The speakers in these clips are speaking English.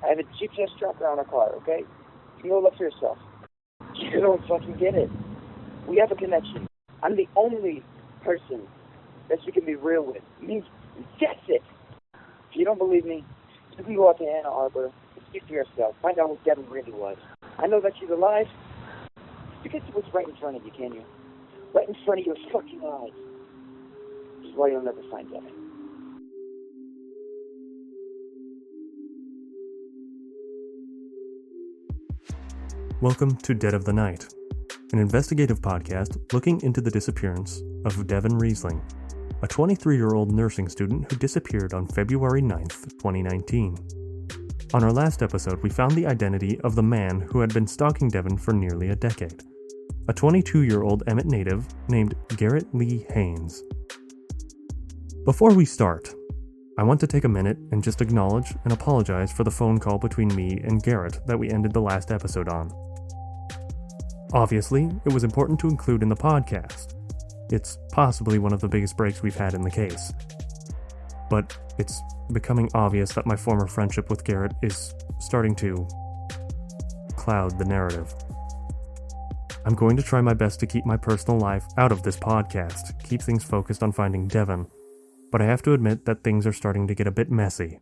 I have a GPS tracker on our car, okay? You can go look for yourself. You don't fucking get it. We have a connection. I'm the only person that you can be real with. Me, that's it. If you don't believe me, you can go out to Ann Arbor and speak for yourself. Find out who Devon really was. I know that she's alive. You get to what's right in front of you, can you? Right in front of your fucking eyes. This is why you'll never find Devon. Welcome to Dead of the Night, an investigative podcast looking into the disappearance of Devon Riesling, a 23-year-old nursing student who disappeared on February 9th, 2019. On our last episode, we found the identity of the man who had been stalking Devon for nearly a decade, a 22-year-old Emmett native named Garrett Lee Haynes. Before we start, I want to take a minute and just acknowledge and apologize for the phone call between me and Garrett that we ended the last episode on. Obviously, it was important to include in the podcast. It's possibly one of the biggest breaks we've had in the case. But it's becoming obvious that my former friendship with Garrett is starting to cloud the narrative. I'm going to try my best to keep my personal life out of this podcast, keep things focused on finding Devon, but I have to admit that things are starting to get a bit messy.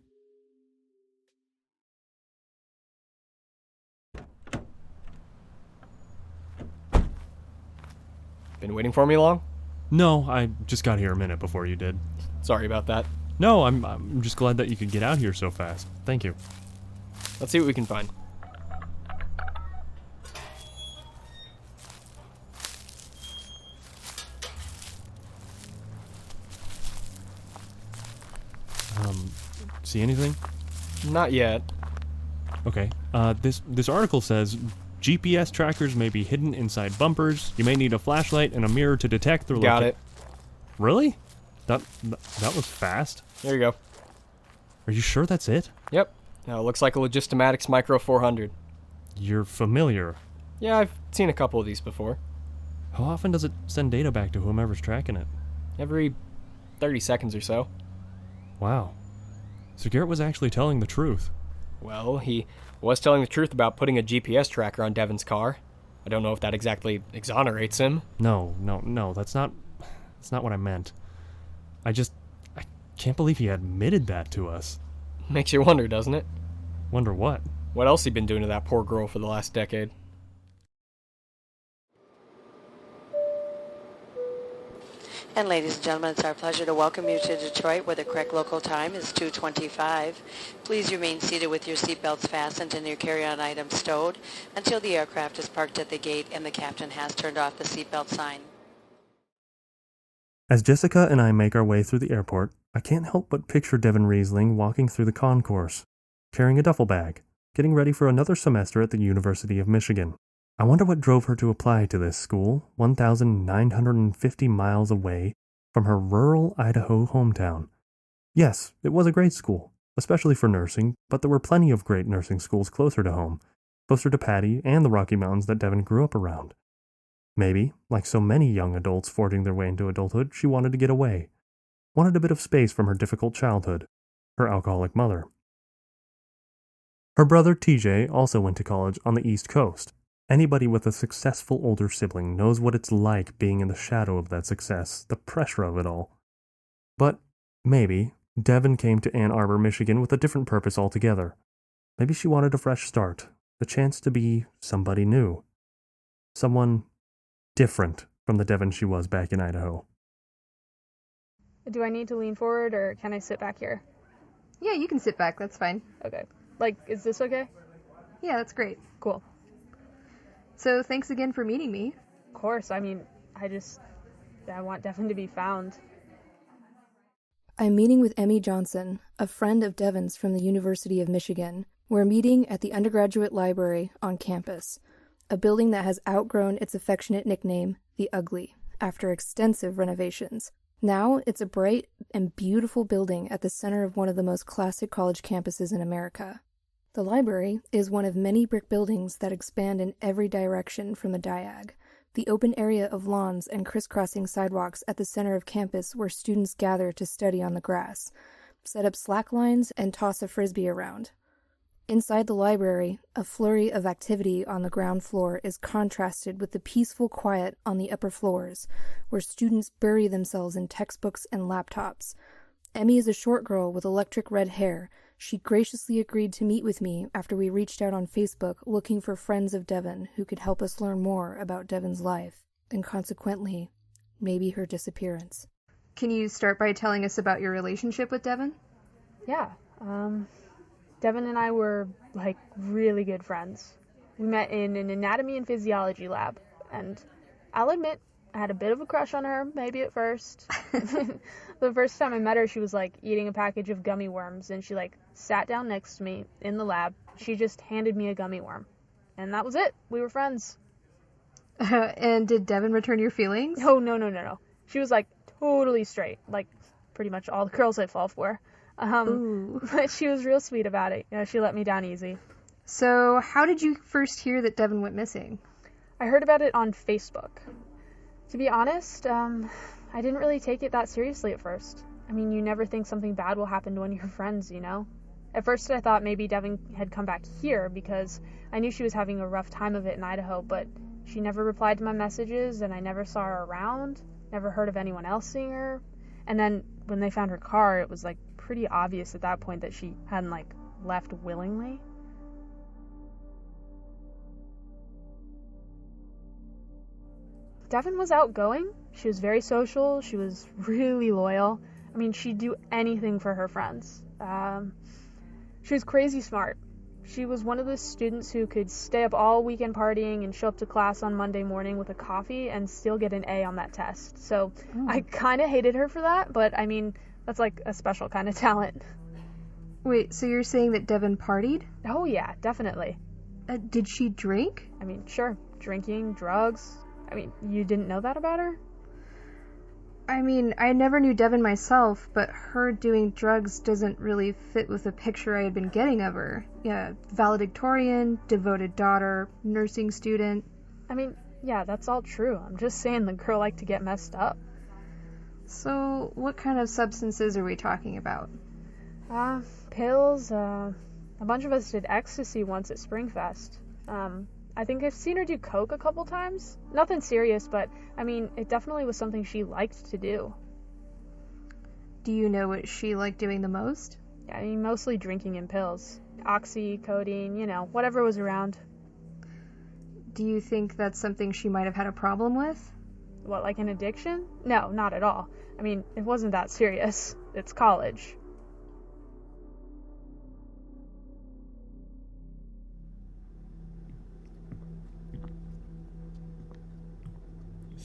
Been waiting for me long? No, I just got here a minute before you did. Sorry about that. No, I'm just glad that you could get out here so fast. Thank you. Let's see what we can find. See anything? Not yet. Okay. This article says GPS trackers may be hidden inside bumpers. You may need a flashlight and a mirror to detect their Got it. Really? That was fast. There you go. Are you sure that's it? Yep. Now it looks like a Logistomatics Micro 400. You're familiar. Yeah, I've seen a couple of these before. How often does it send data back to whomever's tracking it? Every 30 seconds or so. Wow. So Garrett was actually telling the truth. Well, he was telling the truth about putting a GPS tracker on Devon's car. I don't know if that exactly exonerates him. No, that's not what I meant. I can't believe he admitted that to us. Makes you wonder, doesn't it? Wonder what? What else he been doing to that poor girl for the last decade? And ladies and gentlemen, it's our pleasure to welcome you to Detroit, where the correct local time is 2:25. Please remain seated with your seatbelts fastened and your carry-on items stowed until the aircraft is parked at the gate and the captain has turned off the seatbelt sign. As Jessica and I make our way through the airport, I can't help but picture Devon Riesling walking through the concourse, carrying a duffel bag, getting ready for another semester at the University of Michigan. I wonder what drove her to apply to this school, 1,950 miles away from her rural Idaho hometown. Yes, it was a great school, especially for nursing, but there were plenty of great nursing schools closer to home, closer to Patty and the Rocky Mountains that Devon grew up around. Maybe, like so many young adults forging their way into adulthood, she wanted to get away, wanted a bit of space from her difficult childhood, her alcoholic mother. Her brother TJ also went to college on the East Coast. Anybody with a successful older sibling knows what it's like being in the shadow of that success, the pressure of it all. But maybe Devon came to Ann Arbor, Michigan with a different purpose altogether. Maybe she wanted a fresh start, the chance to be somebody new. Someone different from the Devon she was back in Idaho. Do I need to lean forward, or can I sit back here? Yeah, you can sit back. That's fine. Okay. Is this okay? Yeah, that's great. Cool. So thanks again for meeting me. Of course. I want Devon to be found. I'm meeting with Emmy Johnson, a friend of Devon's from the University of Michigan. We're meeting at the undergraduate library on campus, a building that has outgrown its affectionate nickname, the Ugly, after extensive renovations. Now it's a bright and beautiful building at the center of one of the most classic college campuses in America. The library is one of many brick buildings that expand in every direction from the diag, the open area of lawns and crisscrossing sidewalks at the center of campus where students gather to study on the grass, set up slack lines, and toss a frisbee around. Inside the library, a flurry of activity on the ground floor is contrasted with the peaceful quiet on the upper floors, where students bury themselves in textbooks and laptops. Emmy is a short girl with electric red hair. She graciously agreed to meet with me after we reached out on Facebook looking for friends of Devon who could help us learn more about Devon's life, and consequently, maybe her disappearance. Can you start by telling us about your relationship with Devon? Yeah, Devon and I were, really good friends. We met in an anatomy and physiology lab, and I'll admit, I had a bit of a crush on her, maybe at first. The first time I met her, she was, eating a package of gummy worms, and she, sat down next to me in the lab. She just handed me a gummy worm. And that was it. We were friends. And did Devon return your feelings? Oh, no. She was, totally straight. Pretty much all the girls I fall for. But she was real sweet about it. She let me down easy. So, how did you first hear that Devon went missing? I heard about it on Facebook. To be honest, I didn't really take it that seriously at first. I mean, you never think something bad will happen to one of your friends, you know? At first I thought maybe Devon had come back here because I knew she was having a rough time of it in Idaho, but she never replied to my messages and I never saw her around, never heard of anyone else seeing her. And then when they found her car, it was pretty obvious at that point that she hadn't left willingly. Devon was outgoing. She was very social. She was really loyal. I mean, she'd do anything for her friends. She was crazy smart. She was one of the students who could stay up all weekend partying and show up to class on Monday morning with a coffee and still get an A on that test. So I kind of hated her for that, but I mean, that's a special kind of talent. Wait, so you're saying that Devon partied? Oh yeah, definitely. Did she drink? I mean, sure. Drinking, drugs. I mean, you didn't know that about her? I mean, I never knew Devon myself, but her doing drugs doesn't really fit with the picture I had been getting of her. Yeah, valedictorian, devoted daughter, nursing student. I mean, yeah, that's all true. I'm just saying the girl liked to get messed up. So, what kind of substances are we talking about? Pills, a bunch of us did ecstasy once at Springfest. I think I've seen her do coke a couple times. Nothing serious, but, I mean, it definitely was something she liked to do. Do you know what she liked doing the most? Yeah, I mean, mostly drinking and pills. Oxy, codeine, whatever was around. Do you think that's something she might have had a problem with? What, like an addiction? No, not at all. I mean, it wasn't that serious. It's college.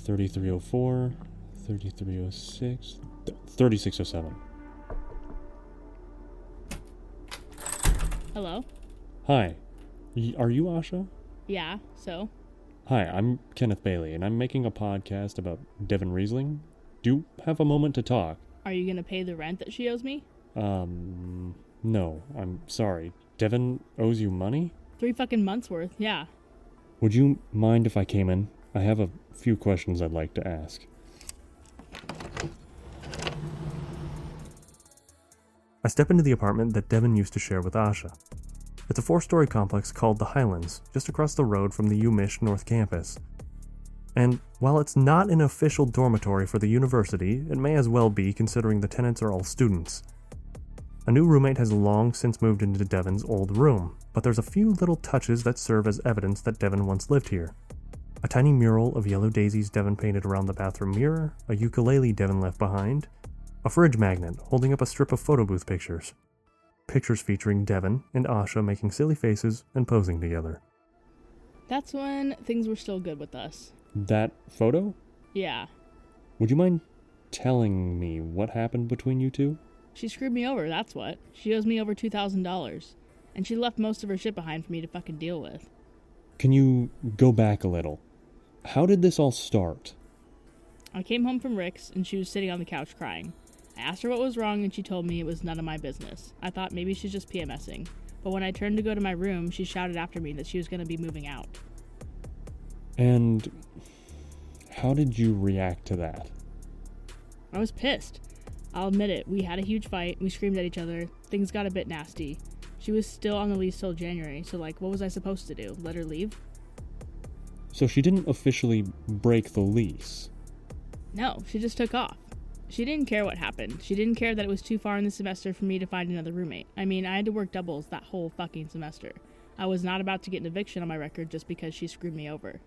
$33.04, $33.06, $36.07. Hello? Hi. Are you Asha? Yeah, so? Hi, I'm Kenneth Bailey, and I'm making a podcast about Devon Riesling. Do you have a moment to talk? Are you gonna pay the rent that she owes me? No, I'm sorry. Devon owes you money? 3 fucking months worth, yeah. Would you mind if I came in? I have a few questions I'd like to ask. I step into the apartment that Devon used to share with Asha. It's a 4-story complex called the Highlands, just across the road from the UMich North Campus. And while it's not an official dormitory for the university, it may as well be considering the tenants are all students. A new roommate has long since moved into Devon's old room, but there's a few little touches that serve as evidence that Devon once lived here. A tiny mural of yellow daisies Devon painted around the bathroom mirror, a ukulele Devon left behind, a fridge magnet holding up a strip of photo booth pictures. Pictures featuring Devon and Asha making silly faces and posing together. That's when things were still good with us. That photo? Yeah. Would you mind telling me what happened between you two? She screwed me over, that's what. She owes me over $2,000. And she left most of her shit behind for me to fucking deal with. Can you go back a little? How did this all start? I came home from Rick's and she was sitting on the couch crying. I asked her what was wrong and she told me it was none of my business. I thought maybe she's just PMSing. But when I turned to go to my room, she shouted after me that she was going to be moving out. And how did you react to that? I was pissed. I'll admit it, we had a huge fight, we screamed at each other, things got a bit nasty. She was still on the lease till January, so what was I supposed to do? Let her leave? So she didn't officially break the lease? No, she just took off. She didn't care what happened. She didn't care that it was too far in the semester for me to find another roommate. I mean, I had to work doubles that whole fucking semester. I was not about to get an eviction on my record just because she screwed me over.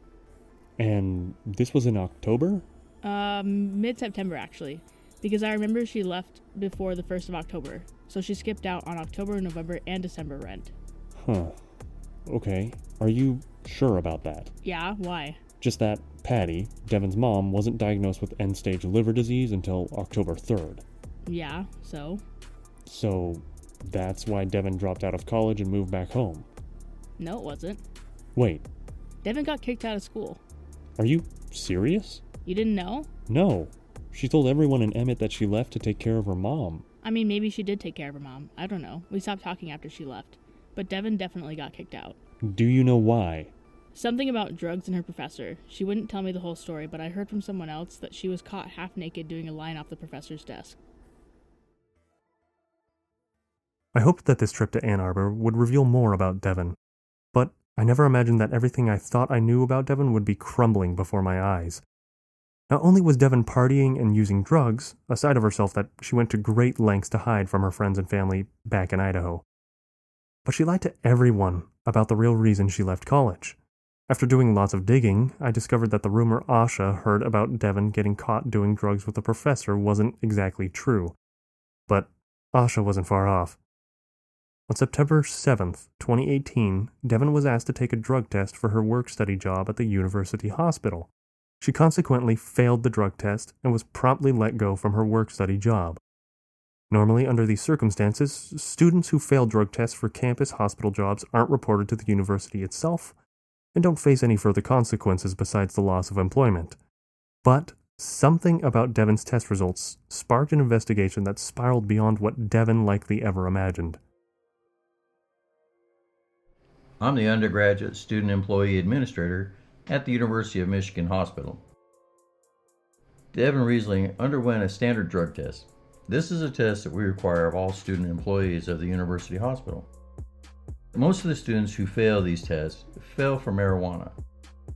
And this was in October? Mid-September, actually. Because I remember she left before the 1st of October. So she skipped out on October, November, and December rent. Huh. Okay. Are you sure about that? Yeah, why? Just that Patty, Devon's mom, wasn't diagnosed with end-stage liver disease until October 3rd. Yeah, so? So that's why Devon dropped out of college and moved back home? No, it wasn't. Wait. Devon got kicked out of school. Are you serious? You didn't know? No. She told everyone in Emmett that she left to take care of her mom. I mean, maybe she did take care of her mom. I don't know. We stopped talking after she left. But Devon definitely got kicked out. Do you know why? Something about drugs and her professor. She wouldn't tell me the whole story, but I heard from someone else that she was caught half naked doing a line off the professor's desk. I hoped that this trip to Ann Arbor would reveal more about Devon. But I never imagined that everything I thought I knew about Devon would be crumbling before my eyes. Not only was Devon partying and using drugs, a side of herself that she went to great lengths to hide from her friends and family back in Idaho, but she lied to everyone about the real reason she left college. After doing lots of digging, I discovered that the rumor Asha heard about Devon getting caught doing drugs with a professor wasn't exactly true. But Asha wasn't far off. On September 7th, 2018, Devon was asked to take a drug test for her work-study job at the university hospital. She consequently failed the drug test and was promptly let go from her work-study job. Normally, under these circumstances, students who fail drug tests for campus hospital jobs aren't reported to the university itself and don't face any further consequences besides the loss of employment. But something about Devon's test results sparked an investigation that spiraled beyond what Devon likely ever imagined. I'm the undergraduate student employee administrator at the University of Michigan Hospital. Devon Riesling underwent a standard drug test. This is a test that we require of all student employees of the University Hospital. Most of the students who fail these tests fail for marijuana.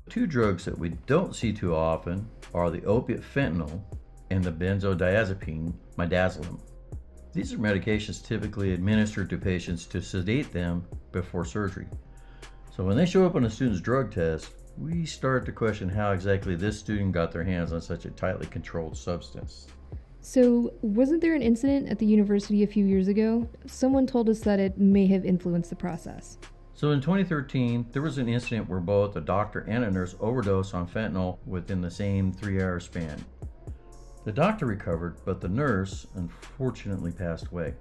Two drugs that we don't see too often are the opiate fentanyl and the benzodiazepine midazolam. These are medications typically administered to patients to sedate them before surgery. So when they show up on a student's drug test, we start to question how exactly this student got their hands on such a tightly controlled substance. So, wasn't there an incident at the university a few years ago? Someone told us that it may have influenced the process. So in 2013, there was an incident where both a doctor and a nurse overdosed on fentanyl within the same 3-hour span. The doctor recovered, but the nurse unfortunately passed away.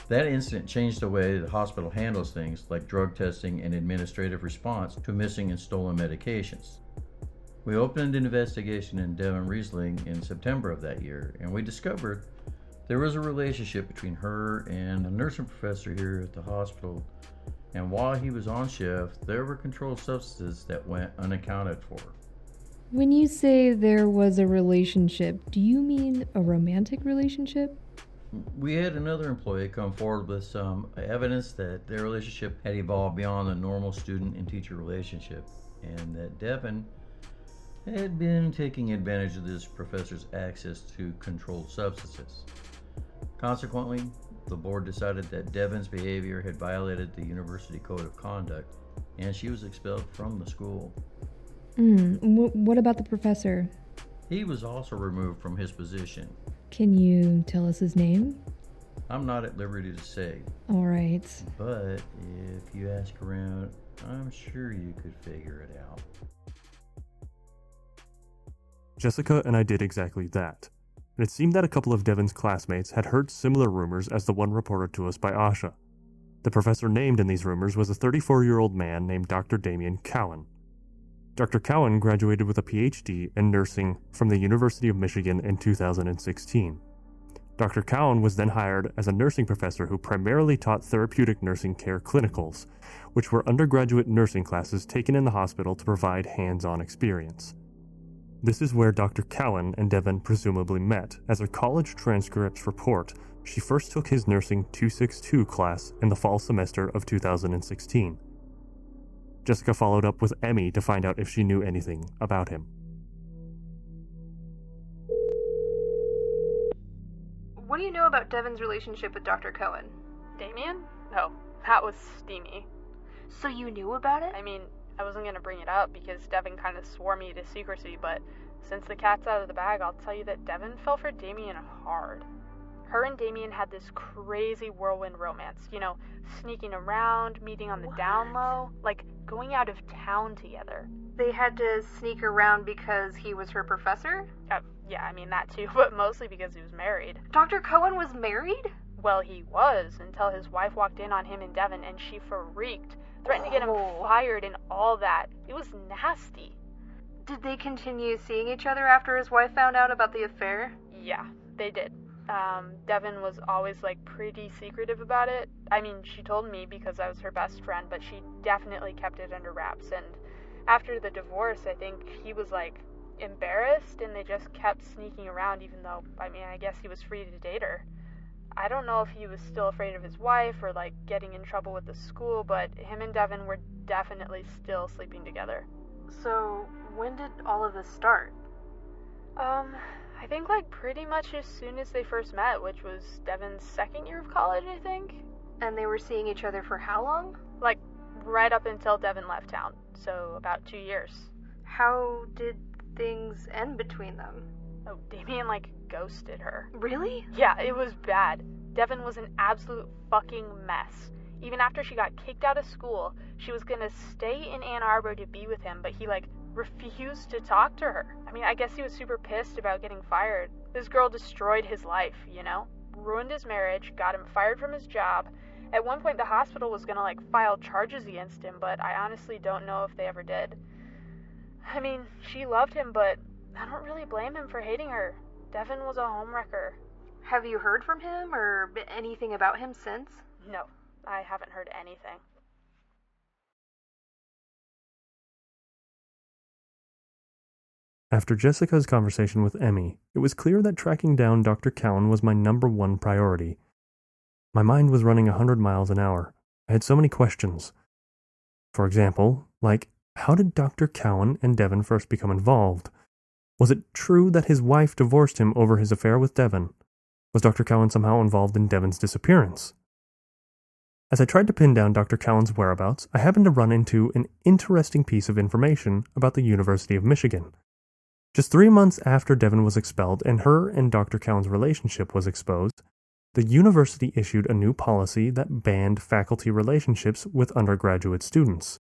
That incident changed the way the hospital handles things like drug testing and administrative response to missing and stolen medications. We opened an investigation in Devon Riesling in September of that year, and we discovered there was a relationship between her and a nursing professor here at the hospital, and while he was on shift, there were controlled substances that went unaccounted for. When you say there was a relationship, do you mean a romantic relationship? We had another employee come forward with some evidence that their relationship had evolved beyond the normal student and teacher relationship, and that Devon had been taking advantage of this professor's access to controlled substances. Consequently, the board decided that Devon's behavior had violated the university code of conduct, and she was expelled from the school. What about the professor? He was also removed from his position. Can you tell us his name? I'm not at liberty to say. All right. But if you ask around, I'm sure you could figure it out. Jessica and I did exactly that. And it seemed that a couple of Devon's classmates had heard similar rumors as the one reported to us by Asha. The professor named in these rumors was a 34-year-old man named Dr. Damian Cowan. Dr. Cowan graduated with a PhD in nursing from the University of Michigan in 2016. Dr. Cowan was then hired as a nursing professor who primarily taught therapeutic nursing care clinicals, which were undergraduate nursing classes taken in the hospital to provide hands-on experience. This is where Dr. Cowan and Devon presumably met, as their college transcripts report she first took his nursing 262 class in the fall semester of 2016. Jessica followed up with Emmy to find out if she knew anything about him. What do you know about Devon's relationship with Dr. Cowan? Damien? No, that was steamy. So you knew about it? I mean, I wasn't going to bring it up because Devon kind of swore me to secrecy, but since the cat's out of the bag, I'll tell you that Devon fell for Damien hard. Her and Damien had this crazy whirlwind romance, sneaking around, meeting on the down low, like going out of town together. They had to sneak around because he was her professor? Yeah, I mean that too, but mostly because he was married. Dr. Cowan was married? Well, he was, until his wife walked in on him and Devon, and she freaked, threatened to get him fired and all that. It was nasty. Did they continue seeing each other after his wife found out about the affair? Yeah, they did. Devon was always, pretty secretive about it. I mean, she told me because I was her best friend, but she definitely kept it under wraps. And after the divorce, I think he was, embarrassed, and they just kept sneaking around, even though, I guess he was free to date her. I don't know if he was still afraid of his wife or, getting in trouble with the school, but him and Devon were definitely still sleeping together. So, when did all of this start? I think, pretty much as soon as they first met, which was Devon's second year of college, I think. And they were seeing each other for how long? Right up until Devon left town, so about 2 years. How did things end between them? Oh, Damien, ghosted her. Really? Yeah, it was bad. Devon was an absolute fucking mess. Even after she got kicked out of school, she was gonna stay in Ann Arbor to be with him, but he, refused to talk to her. I guess he was super pissed about getting fired. This girl destroyed his life, Ruined his marriage, got him fired from his job. At one point, the hospital was gonna, file charges against him, but I honestly don't know if they ever did. She loved him, but I don't really blame him for hating her. Devon was a homewrecker. Have you heard from him, or anything about him since? No, I haven't heard anything. After Jessica's conversation with Emmy, it was clear that tracking down Dr. Cowan was my number one priority. My mind was running 100 miles an hour. I had so many questions. For example, how did Dr. Cowan and Devon first become involved? Was it true that his wife divorced him over his affair with Devon? Was Dr. Cowan somehow involved in Devon's disappearance? As I tried to pin down Dr. Cowan's whereabouts, I happened to run into an interesting piece of information about the University of Michigan. Just 3 months after Devon was expelled and her and Dr. Cowan's relationship was exposed, the university issued a new policy that banned faculty relationships with undergraduate students.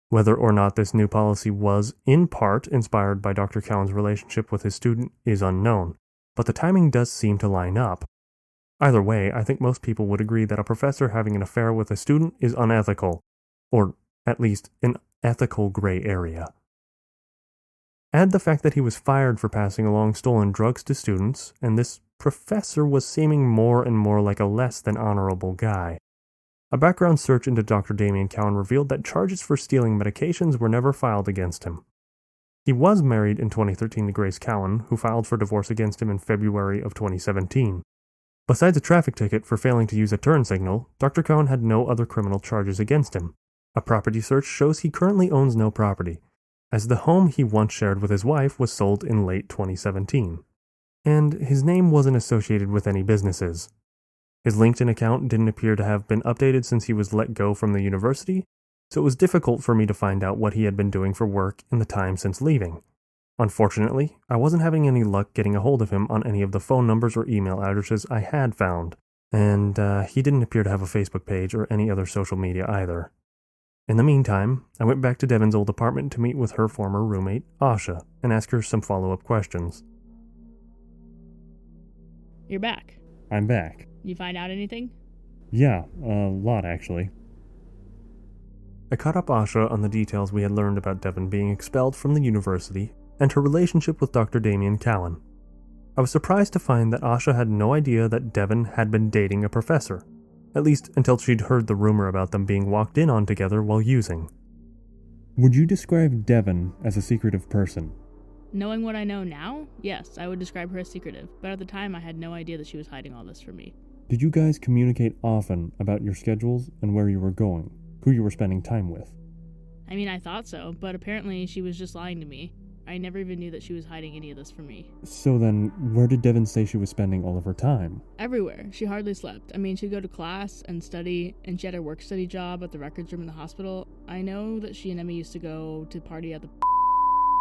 Whether or not this new policy was, in part, inspired by Dr. Cowan's relationship with his student is unknown, but the timing does seem to line up. Either way, I think most people would agree that a professor having an affair with a student is unethical, or at least an ethical gray area. Add the fact that he was fired for passing along stolen drugs to students, and this professor was seeming more and more like a less than honorable guy. A background search into Dr. Damien Cowan revealed that charges for stealing medications were never filed against him. He was married in 2013 to Grace Cowan, who filed for divorce against him in February of 2017. Besides a traffic ticket for failing to use a turn signal, Dr. Cowan had no other criminal charges against him. A property search shows he currently owns no property, as the home he once shared with his wife was sold in late 2017. And his name wasn't associated with any businesses. His LinkedIn account didn't appear to have been updated since he was let go from the university, so it was difficult for me to find out what he had been doing for work in the time since leaving. Unfortunately, I wasn't having any luck getting a hold of him on any of the phone numbers or email addresses I had found, and he didn't appear to have a Facebook page or any other social media either. In the meantime, I went back to Devon's old apartment to meet with her former roommate, Asha, and ask her some follow-up questions. You're back. I'm back. You find out anything? Yeah, a lot actually. I caught up Asha on the details we had learned about Devon being expelled from the university and her relationship with Dr. Damien Cowan. I was surprised to find that Asha had no idea that Devon had been dating a professor, at least until she'd heard the rumor about them being walked in on together while using. Would you describe Devon as a secretive person? Knowing what I know now, yes, I would describe her as secretive, but at the time I had no idea that she was hiding all this from me. Did you guys communicate often about your schedules and where you were going, who you were spending time with? I mean, I thought so, but apparently she was just lying to me. I never even knew that she was hiding any of this from me. So then, where did Devon say she was spending all of her time? Everywhere. She hardly slept. I mean, she'd go to class and study, and she had her work-study job at the records room in the hospital. I know that she and Emmy used to go to party at the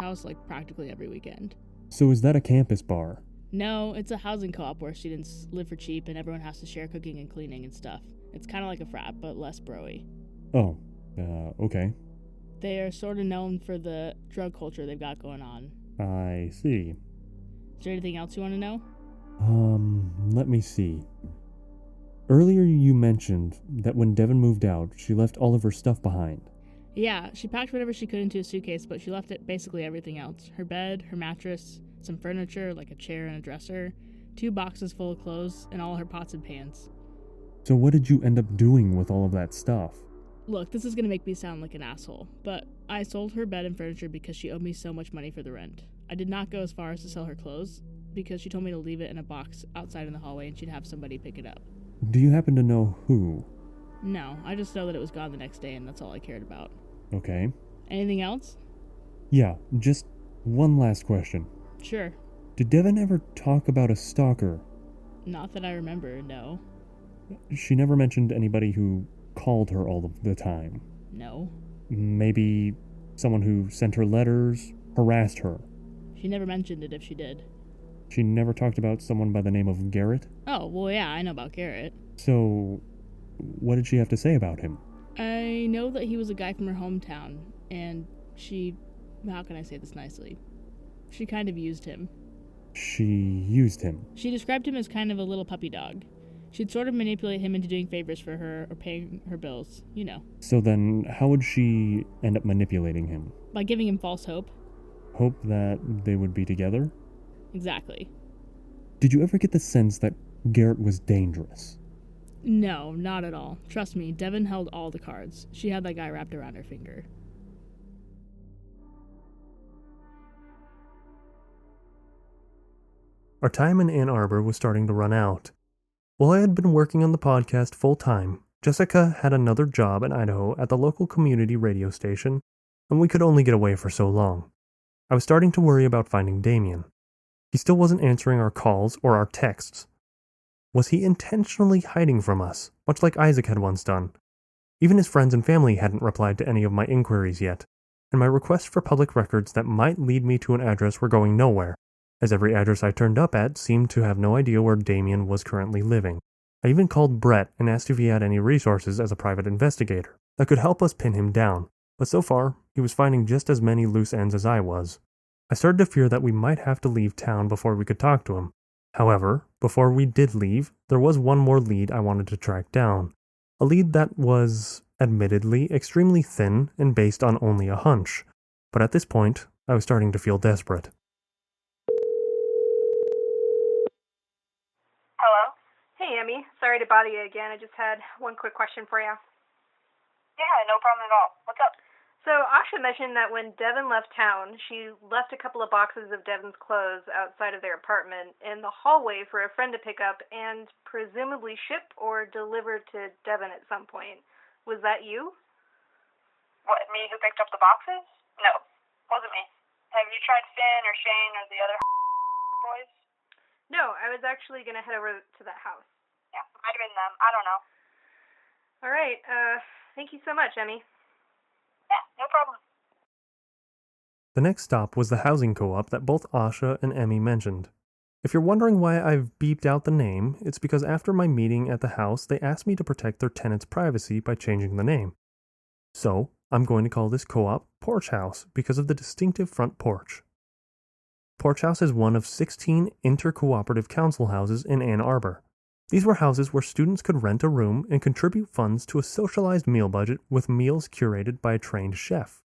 house like practically every weekend. So is that a campus bar? No, it's a housing co-op where students live for cheap and everyone has to share cooking and cleaning and stuff. It's kind of like a frat, but less bro-y. Oh, okay. They are sort of known for the drug culture they've got going on. I see. Is there anything else you want to know? Let me see. Earlier you mentioned that when Devon moved out, she left all of her stuff behind. Yeah, she packed whatever she could into a suitcase, but she left it basically everything else. Her bed, her mattress, some furniture like a chair and a dresser, 2 boxes full of clothes, and all her pots and pans. So what did you end up doing with all of that stuff? Look, this is going to make me sound like an asshole, but I sold her bed and furniture because she owed me so much money for the rent. I did not go as far as to sell her clothes, because she told me to leave it in a box outside in the hallway and she'd have somebody pick it up. Do you happen to know who? No, I just know that it was gone the next day and that's all I cared about. Okay. Anything else? Yeah, just one last question. Sure. Did Devon ever talk about a stalker? Not that I remember, no. She never mentioned anybody who called her all of the time. No. Maybe someone who sent her letters, harassed her. She never mentioned it if she did. She never talked about someone by the name of Garrett? Oh, well, yeah, I know about Garrett. So, what did she have to say about him? I know that he was a guy from her hometown, and how can I say this nicely? She kind of used him. She used him? She described him as kind of a little puppy dog. She'd sort of manipulate him into doing favors for her or paying her bills, you know. So then, how would she end up manipulating him? By giving him false hope. Hope that they would be together? Exactly. Did you ever get the sense that Garrett was dangerous? No, not at all. Trust me, Devon held all the cards. She had that guy wrapped around her finger. Our time in Ann Arbor was starting to run out. While I had been working on the podcast full-time, Jessica had another job in Idaho at the local community radio station, and we could only get away for so long. I was starting to worry about finding Damien. He still wasn't answering our calls or our texts. Was he intentionally hiding from us, much like Isaac had once done? Even his friends and family hadn't replied to any of my inquiries yet, and my requests for public records that might lead me to an address were going nowhere, as every address I turned up at seemed to have no idea where Damien was currently living. I even called Brett and asked if he had any resources as a private investigator that could help us pin him down, but so far, he was finding just as many loose ends as I was. I started to fear that we might have to leave town before we could talk to him. However, before we did leave, there was one more lead I wanted to track down. A lead that was, admittedly, extremely thin and based on only a hunch. But at this point, I was starting to feel desperate. Hello? Hey, Emmy. Sorry to bother you again. I just had one quick question for you. Yeah, no problem at all. What's up? So, Asha mentioned that when Devon left town, she left a couple of boxes of Devon's clothes outside of their apartment in the hallway for a friend to pick up and presumably ship or deliver to Devon at some point. Was that you? What, me who picked up the boxes? No, wasn't me. Have you tried Finn or Shane or the other boys? No, I was actually going to head over to that house. Yeah, might have been them. I don't know. All right, thank you so much, Emmy. Yeah, no problem. The next stop was the housing co-op that both Asha and Emmy mentioned. If you're wondering why I've beeped out the name, it's because after my meeting at the house, they asked me to protect their tenants' privacy by changing the name. So, I'm going to call this co-op Porch House because of the distinctive front porch. Porch House is one of 16 inter-cooperative council houses in Ann Arbor. These were houses where students could rent a room and contribute funds to a socialized meal budget with meals curated by a trained chef.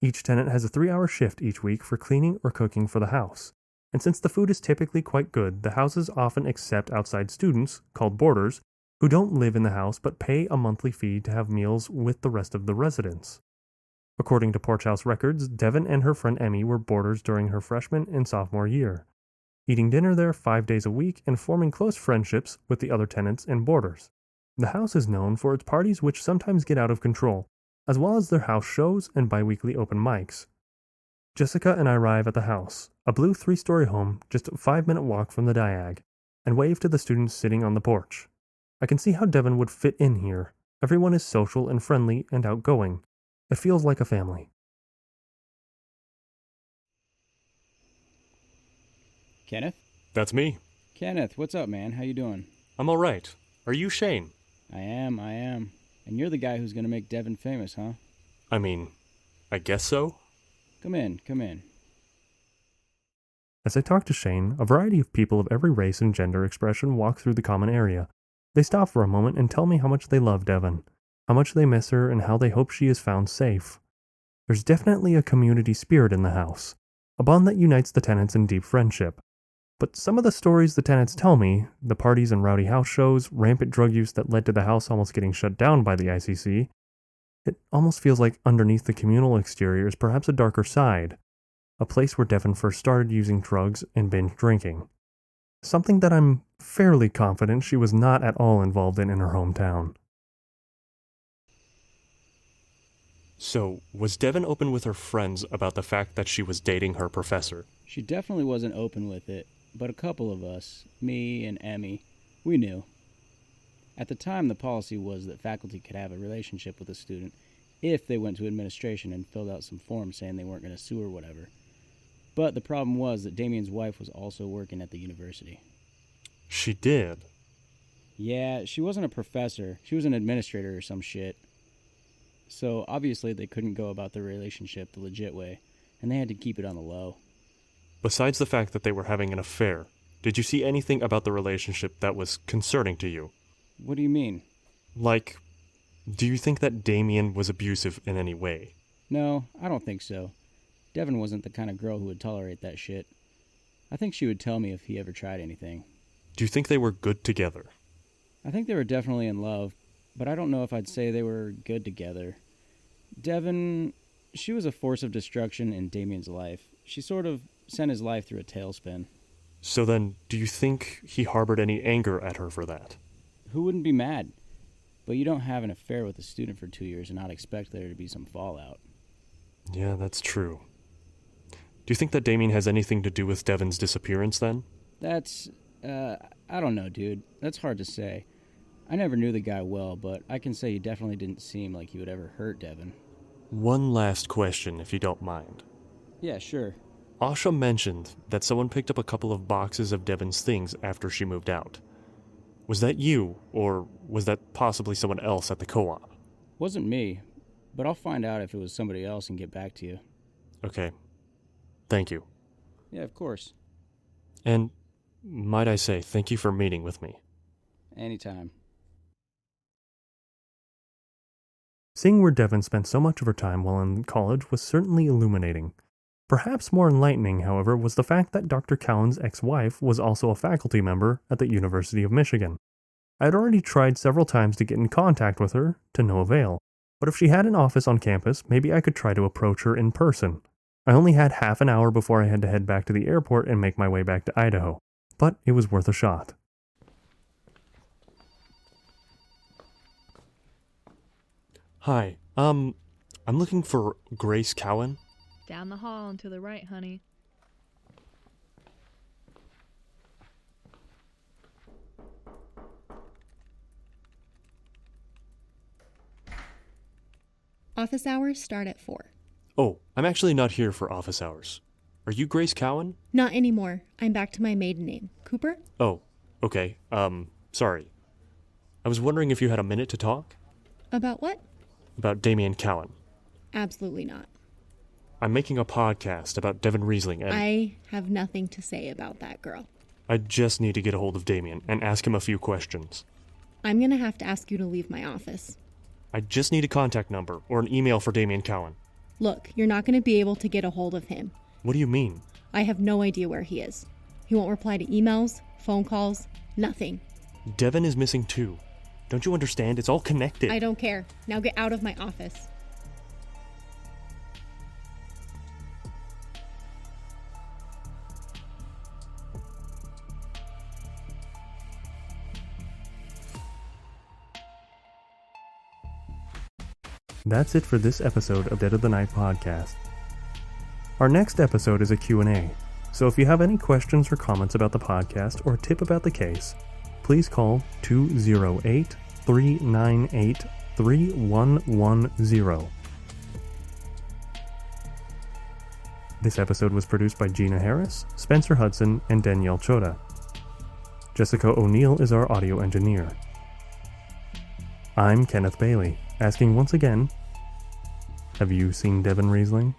Each tenant has a 3-hour shift each week for cleaning or cooking for the house. And since the food is typically quite good, the houses often accept outside students, called boarders, who don't live in the house but pay a monthly fee to have meals with the rest of the residents. According to Porch House records, Devon and her friend Emmy were boarders during her freshman and sophomore year, eating dinner there 5 days a week and forming close friendships with the other tenants and boarders. The house is known for its parties, which sometimes get out of control, as well as their house shows and bi-weekly open mics. Jessica and I arrive at the house, a blue 3-story home just a 5-minute walk from the Diag, and wave to the students sitting on the porch. I can see how Devon would fit in here. Everyone is social and friendly and outgoing. It feels like a family. Kenneth? That's me. Kenneth, what's up, man? How you doing? I'm alright. Are you Shane? I am. And you're the guy who's gonna make Devon famous, huh? I mean, I guess so. Come in. As I talk to Shane, a variety of people of every race and gender expression walk through the common area. They stop for a moment and tell me how much they love Devon, how much they miss her, and how they hope she is found safe. There's definitely a community spirit in the house, a bond that unites the tenants in deep friendship. But some of the stories the tenants tell me, the parties and rowdy house shows, rampant drug use that led to the house almost getting shut down by the ICC, it almost feels like underneath the communal exterior is perhaps a darker side, a place where Devon first started using drugs and binge drinking. Something that I'm fairly confident she was not at all involved in her hometown. So, was Devon open with her friends about the fact that she was dating her professor? She definitely wasn't open with it, but a couple of us, me and Emmy, we knew. At the time, the policy was that faculty could have a relationship with a student if they went to administration and filled out some forms saying they weren't going to sue or whatever. But the problem was that Damien's wife was also working at the university. She did? Yeah, she wasn't a professor. She was an administrator or some shit. So obviously they couldn't go about their relationship the legit way, and they had to keep it on the low. Besides the fact that they were having an affair, did you see anything about the relationship that was concerning to you? What do you mean? Like, do you think that Damien was abusive in any way? No, I don't think so. Devon wasn't the kind of girl who would tolerate that shit. I think she would tell me if he ever tried anything. Do you think they were good together? I think they were definitely in love, but I don't know if I'd say they were good together. Devon, she was a force of destruction in Damien's life. She sort of sent his life through a tailspin. So then, do you think he harbored any anger at her for that? Who wouldn't be mad? But you don't have an affair with a student for 2 years and not expect there to be some fallout. Yeah, that's true. Do you think that Damien has anything to do with Devon's disappearance then? That's, I don't know, dude. That's hard to say. I never knew the guy well, but I can say he definitely didn't seem like he would ever hurt Devon. One last question, if you don't mind. Yeah, sure. Asha mentioned that someone picked up a couple of boxes of Devon's things after she moved out. Was that you, or was that possibly someone else at the co-op? Wasn't me, but I'll find out if it was somebody else and get back to you. Okay. Thank you. Yeah, of course. And, might I say, thank you for meeting with me. Anytime. Seeing where Devon spent so much of her time while in college was certainly illuminating. Perhaps more enlightening, however, was the fact that Dr. Cowan's ex-wife was also a faculty member at the University of Michigan. I had already tried several times to get in contact with her, to no avail. But if she had an office on campus, maybe I could try to approach her in person. I only had half an hour before I had to head back to the airport and make my way back to Idaho. But it was worth a shot. Hi, I'm looking for Grace Cowan. Down the hall and to the right, honey. Office hours start at 4. Oh, I'm actually not here for office hours. Are you Grace Cowan? Not anymore. I'm back to my maiden name. Cooper? Oh, okay. Sorry. I was wondering if you had a minute to talk? About what? About Damien Cowan. Absolutely not. I'm making a podcast about Devon Riesling and... I have nothing to say about that girl. I just need to get a hold of Damien and ask him a few questions. I'm gonna have to ask you to leave my office. I just need a contact number or an email for Damien Cowan. Look, you're not gonna be able to get a hold of him. What do you mean? I have no idea where he is. He won't reply to emails, phone calls, nothing. Devon is missing too. Don't you understand? It's all connected. I don't care. Now get out of my office. that's it for this episode of Dead of the Night podcast. Our next episode is a Q&A, so if you have any questions or comments about the podcast or tip about the case, please call 208-398-3110. This episode was produced by Gina Harris, Spencer Hudson, and Danielle Choda. Jessica O'Neill is our audio engineer. I'm Kenneth Bailey, asking once again, have you seen Devon Riesling?